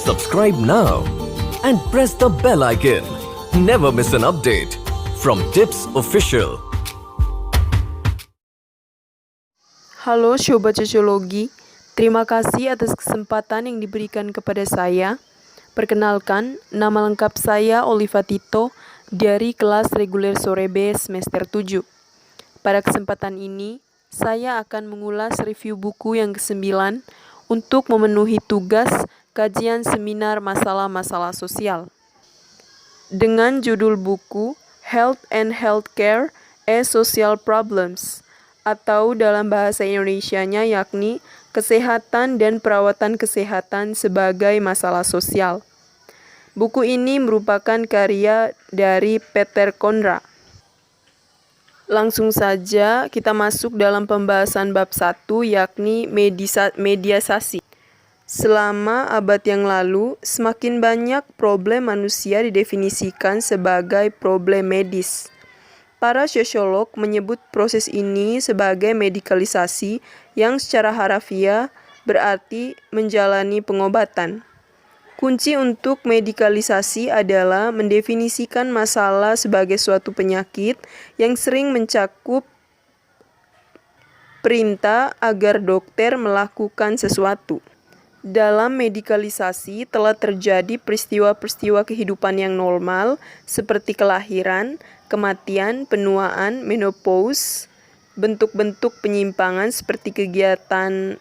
Subscribe now and press the bell icon. Never miss an update from Tips Official. Halo Sobat Sosiologi, terima kasih atas kesempatan yang diberikan kepada saya. Perkenalkan, nama lengkap saya Oliva Tito dari kelas reguler sore B semester 7. Pada kesempatan ini, saya akan mengulas review buku yang ke-9 untuk memenuhi tugas kajian seminar masalah-masalah sosial. Dengan judul buku Health and Healthcare as Social Problems, atau dalam bahasa Indonesianya yakni Kesehatan dan Perawatan Kesehatan sebagai Masalah Sosial. Buku ini merupakan karya dari Peter Kondra. Langsung saja kita masuk dalam pembahasan bab 1 yakni mediasasi. Selama abad yang lalu, semakin banyak problem manusia didefinisikan sebagai problem medis. Para sosiolog menyebut proses ini sebagai medikalisasi yang secara harafiah berarti menjalani pengobatan. Kunci untuk medikalisasi adalah mendefinisikan masalah sebagai suatu penyakit yang sering mencakup perintah agar dokter melakukan sesuatu. Dalam medikalisasi telah terjadi peristiwa-peristiwa kehidupan yang normal seperti kelahiran, kematian, penuaan, menopause, bentuk-bentuk penyimpangan seperti kegiatan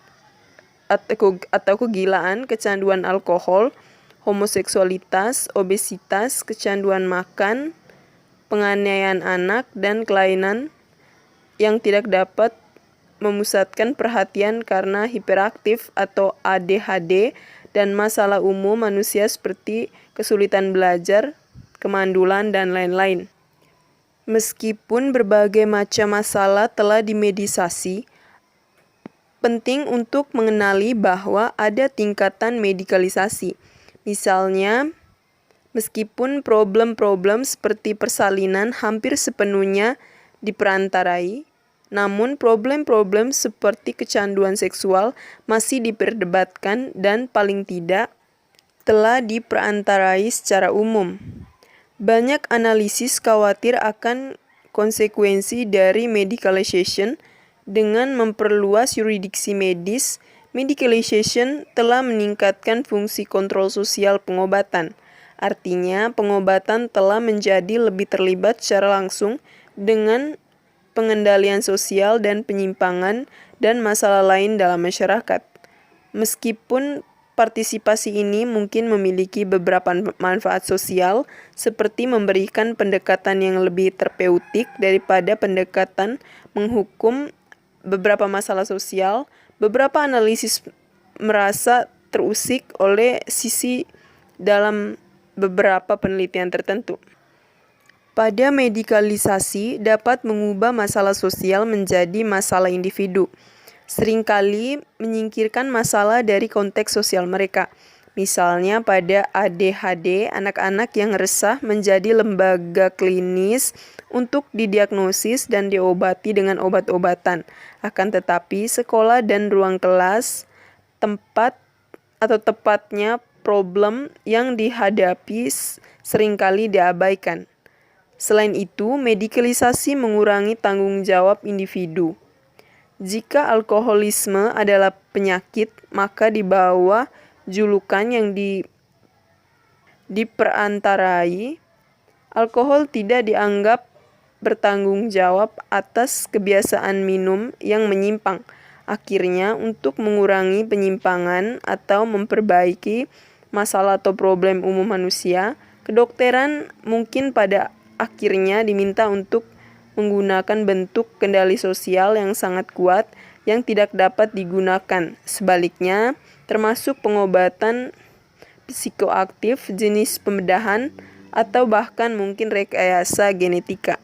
atau kegilaan, kecanduan alkohol, homoseksualitas, obesitas, kecanduan makan, penganiayaan anak, dan kelainan yang tidak dapat memusatkan perhatian karena hiperaktif atau ADHD, dan masalah umum manusia seperti kesulitan belajar, kemandulan, dan lain-lain. Meskipun berbagai macam masalah telah dimedisasi, penting untuk mengenali bahwa ada tingkatan medikalisasi. Misalnya, meskipun problem-problem seperti persalinan hampir sepenuhnya diperantarai, namun problem-problem seperti kecanduan seksual masih diperdebatkan dan paling tidak telah diperantarai secara umum. Banyak analisis khawatir akan konsekuensi dari medicalization. Dengan memperluas yurisdiksi medis, medicalization telah meningkatkan fungsi kontrol sosial pengobatan. Artinya, pengobatan telah menjadi lebih terlibat secara langsung dengan pengendalian sosial dan penyimpangan dan masalah lain dalam masyarakat. Meskipun partisipasi ini mungkin memiliki beberapa manfaat sosial, seperti memberikan pendekatan yang lebih terapeutik daripada pendekatan menghukum beberapa masalah sosial, beberapa analisis merasa terusik oleh sisi dalam beberapa penelitian tertentu. Pada medikalisasi dapat mengubah masalah sosial menjadi masalah individu. Seringkali menyingkirkan masalah dari konteks sosial mereka. Misalnya pada ADHD, anak-anak yang resah menjadi lembaga klinis untuk didiagnosis dan diobati dengan obat-obatan. Akan tetapi, sekolah dan ruang kelas, tepatnya problem yang dihadapi seringkali diabaikan. Selain itu, medikalisasi mengurangi tanggung jawab individu. Jika alkoholisme adalah penyakit, maka di bawah julukan yang diperantarai, alkohol tidak dianggap bertanggung jawab atas kebiasaan minum yang menyimpang. Akhirnya, untuk mengurangi penyimpangan atau memperbaiki masalah atau problem umum manusia, kedokteran mungkin pada akhirnya diminta untuk menggunakan bentuk kendali sosial yang sangat kuat yang tidak dapat digunakan. Sebaliknya, termasuk pengobatan psikoaktif, jenis pembedahan, atau bahkan mungkin rekayasa genetika.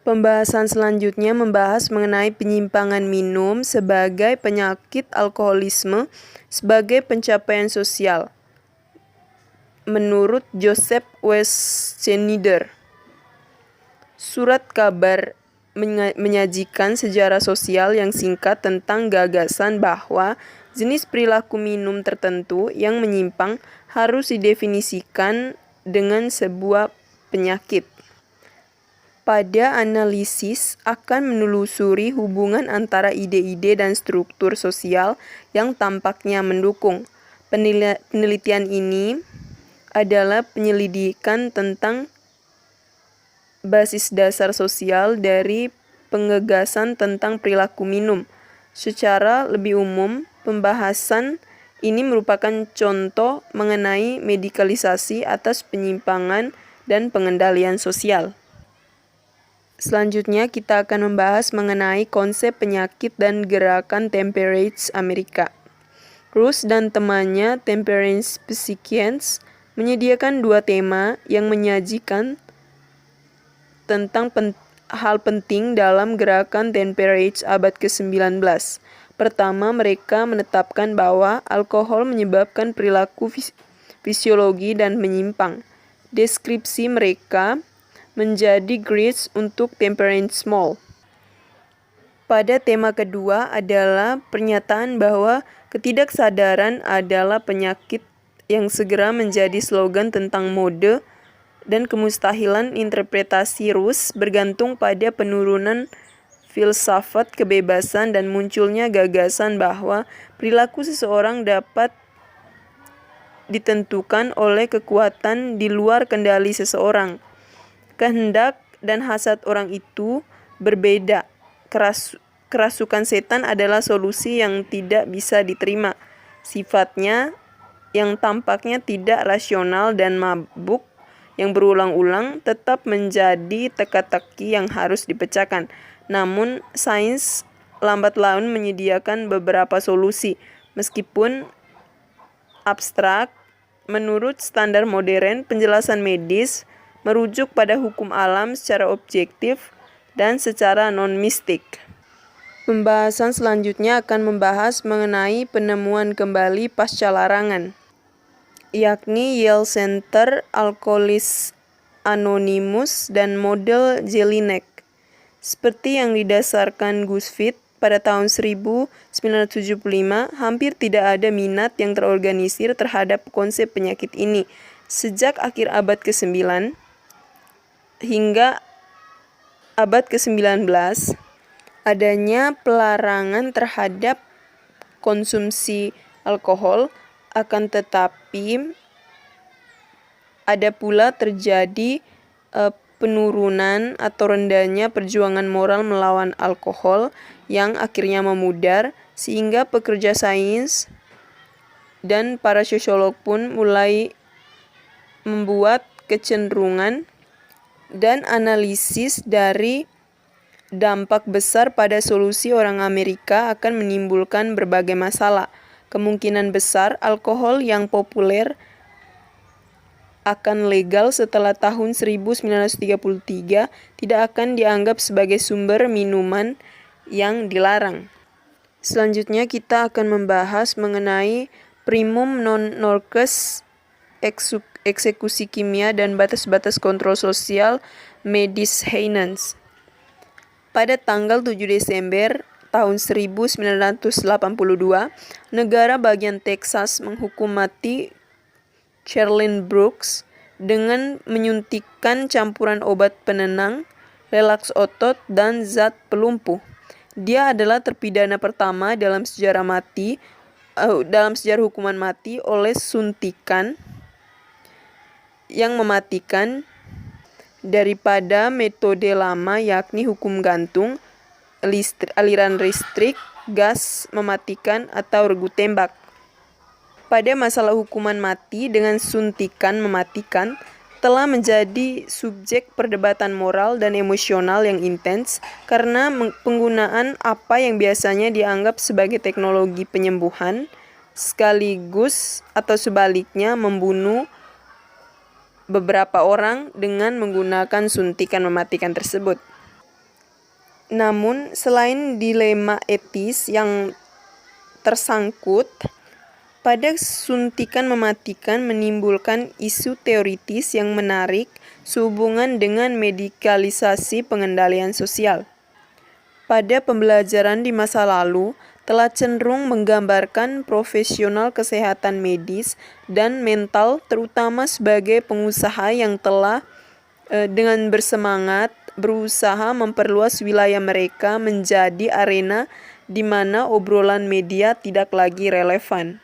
Pembahasan selanjutnya membahas mengenai penyimpangan minum sebagai penyakit alkoholisme sebagai pencapaian sosial. Menurut Joseph W. Schneider, surat kabar menyajikan sejarah sosial yang singkat tentang gagasan bahwa Jenis perilaku minum tertentu yang menyimpang harus didefinisikan dengan sebuah penyakit. Pada analisis akan menelusuri hubungan antara ide-ide dan struktur sosial yang tampaknya mendukung. Penelitian ini adalah penyelidikan tentang basis dasar sosial dari pengegasan tentang perilaku minum. Secara lebih umum, pembahasan ini merupakan contoh mengenai medikalisasi atas penyimpangan dan pengendalian sosial. Selanjutnya kita akan membahas mengenai konsep penyakit dan gerakan Temperance Amerika. Rus dan temannya Temperance Psychians menyediakan 2 tema yang menyajikan tentang hal penting dalam gerakan Temperance abad ke-19. Pertama, mereka menetapkan bahwa alkohol menyebabkan perilaku fisiologi dan menyimpang. Deskripsi mereka menjadi grids untuk Temperance Mall. Pada tema kedua adalah pernyataan bahwa ketidaksadaran adalah penyakit yang segera menjadi slogan tentang mode dan kemustahilan interpretasi Rus bergantung pada penurunan filsafat kebebasan dan munculnya gagasan bahwa perilaku seseorang dapat ditentukan oleh kekuatan di luar kendali seseorang. Kehendak dan hasad orang itu berbeda. Kerasukan setan adalah solusi yang tidak bisa diterima. Sifatnya yang tampaknya tidak rasional dan mabuk yang berulang-ulang tetap menjadi teka-teki yang harus dipecahkan. Namun, sains lambat laun menyediakan beberapa solusi. Meskipun abstrak, menurut standar modern, penjelasan medis merujuk pada hukum alam secara objektif dan secara non-mistik. Pembahasan selanjutnya akan membahas mengenai penemuan kembali pasca larangan, yakni Yale Center, Alcoholics Anonymous, dan model Jelinek. Seperti yang didasarkan Gusfit pada tahun 1975, hampir tidak ada minat yang terorganisir terhadap konsep penyakit ini. Sejak akhir abad ke-9 hingga abad ke-19, adanya pelarangan terhadap konsumsi alkohol, akan tetapi ada pula terjadi penurunan atau rendahnya perjuangan moral melawan alkohol yang akhirnya memudar, sehingga pekerja sains dan para sosiolog pun mulai membuat kecenderungan dan analisis dari dampak besar pada solusi orang Amerika akan menimbulkan berbagai masalah. Kemungkinan besar alkohol yang populer akan legal setelah tahun 1933 tidak akan dianggap sebagai sumber minuman yang dilarang. Selanjutnya kita akan membahas mengenai primum non nocere, eksekusi kimia, dan batas-batas kontrol sosial medis heinens. Pada tanggal 7 Desember tahun 1982, negara bagian Texas menghukum mati Charlene Brooks dengan menyuntikkan campuran obat penenang, relaks otot, dan zat pelumpuh. Dia adalah terpidana pertama dalam sejarah hukuman mati oleh suntikan yang mematikan daripada metode lama, yakni hukum gantung, aliran listrik, gas mematikan, atau regu tembak. Pada masalah hukuman mati dengan suntikan mematikan telah menjadi subjek perdebatan moral dan emosional yang intens karena penggunaan apa yang biasanya dianggap sebagai teknologi penyembuhan sekaligus atau sebaliknya membunuh beberapa orang dengan menggunakan suntikan mematikan tersebut. Namun, selain dilema etis yang tersangkut, pada suntikan mematikan menimbulkan isu teoritis yang menarik sehubungan dengan medikalisasi pengendalian sosial. Pada pembelajaran di masa lalu, telah cenderung menggambarkan profesional kesehatan medis dan mental, terutama sebagai pengusaha yang telah dengan bersemangat berusaha memperluas wilayah mereka menjadi arena di mana obrolan media tidak lagi relevan.